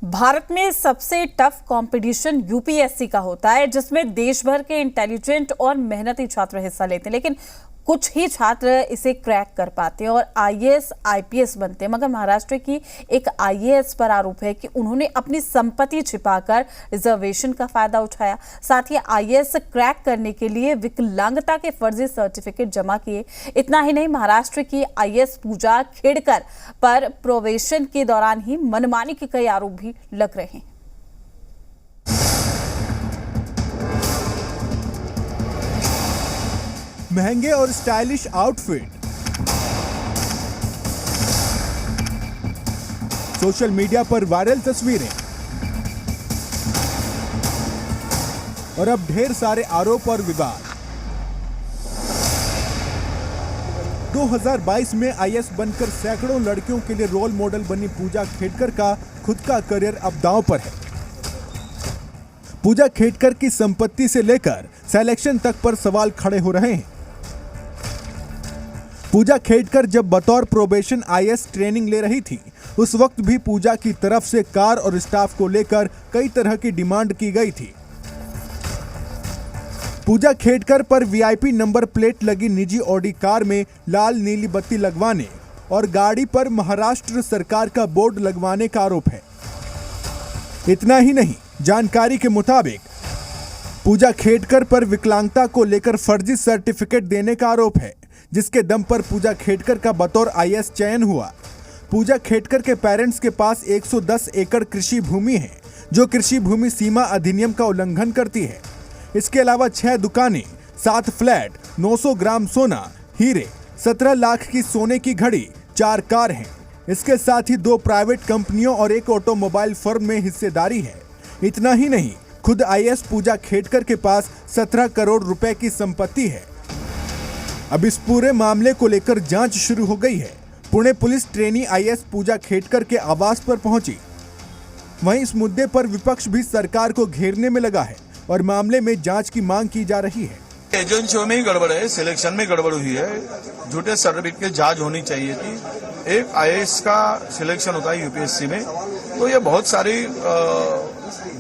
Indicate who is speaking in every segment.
Speaker 1: भारत में सबसे tough competition UPSC का होता है, जिसमें देश भर के इंटेलिजेंट और मेहनती छात्र हिस्सा लेते हैं। लेकिन कुछ ही छात्र इसे क्रैक कर पाते हैं और आईएएस आईपीएस बनते हैं। मगर महाराष्ट्र की एक आईएएस पर आरोप है कि उन्होंने अपनी संपत्ति छिपाकर रिजर्वेशन का फायदा उठाया। साथ ही आईएएस क्रैक करने के लिए विकलांगता के फर्जी सर्टिफिकेट जमा किए। इतना ही नहीं, महाराष्ट्र की आईएएस पूजा खेड़कर पर प्रोबेशन के दौरान ही मनमानी के कई आरोप भी लग रहे हैं।
Speaker 2: महंगे और स्टाइलिश आउटफिट, सोशल मीडिया पर वायरल तस्वीरें और अब ढेर सारे आरोप और विवाद। 2022 में आईएएस बनकर सैकड़ों लड़कियों के लिए रोल मॉडल बनी पूजा खेड़कर का खुद का करियर अब दांव पर है। पूजा खेड़कर की संपत्ति से लेकर सिलेक्शन तक पर सवाल खड़े हो रहे हैं। पूजा खेड़कर जब बतौर प्रोबेशन आईएएस ट्रेनिंग ले रही थी, उस वक्त भी पूजा की तरफ से कार और स्टाफ को लेकर कई तरह की डिमांड की गई थी। पूजा खेड़कर पर वीआईपी नंबर प्लेट लगी निजी ऑडी कार में लाल नीली बत्ती लगवाने और गाड़ी पर महाराष्ट्र सरकार का बोर्ड लगवाने का आरोप है। इतना ही नहीं, जानकारी के मुताबिक पूजा खेड़कर पर विकलांगता को लेकर फर्जी सर्टिफिकेट देने का आरोप है, जिसके दम पर पूजा खेड़कर का बतौर आईएएस चयन हुआ। पूजा खेड़कर के पेरेंट्स के पास 110 एकड़ कृषि भूमि है, जो कृषि भूमि सीमा अधिनियम का उल्लंघन करती है। इसके अलावा 6 दुकानें, 7 फ्लैट, 900 ग्राम सोना, हीरे, 17 लाख की सोने की घड़ी, 4 कार हैं। इसके साथ ही 2 प्राइवेट कंपनियों और एक ऑटोमोबाइल फर्म में हिस्सेदारी है। इतना ही नहीं, खुद आईएएस पूजा खेड़कर के पास 17 करोड़ रुपए की संपत्ति है। अब इस पूरे मामले को लेकर जांच शुरू हो गई है। पुणे पुलिस ट्रेनी आईएएस पूजा खेड़कर के आवास पर पहुंची। वहीं इस मुद्दे पर विपक्ष भी सरकार को घेरने में लगा है और मामले में जांच की मांग की जा रही है।
Speaker 3: एजेंसियों में ही गड़बड़ है, सिलेक्शन में गड़बड़ हुई है, झूठे सर्टिफिकेट की जांच होनी चाहिए थी। एक आईएएस का सिलेक्शन होता है यूपीएससी में, तो ये बहुत सारी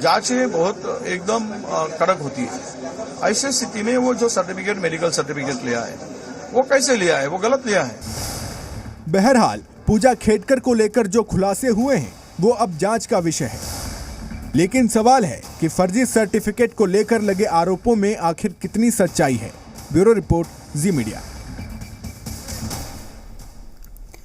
Speaker 3: जांचें बहुत एकदम कड़क होती है। ऐसे स्थिति में वो जो सर्टिफिकेट, मेडिकल सर्टिफिकेट लिया है, वो कैसे लिया है, वो गलत लिया है।
Speaker 2: बहरहाल पूजा खेड़कर को लेकर जो खुलासे हुए हैं वो अब जांच का विषय है। लेकिन सवाल है कि फर्जी सर्टिफिकेट को लेकर लगे आरोपों में आखिर कितनी सच्चाई है। ब्यूरो रिपोर्ट, जी मीडिया।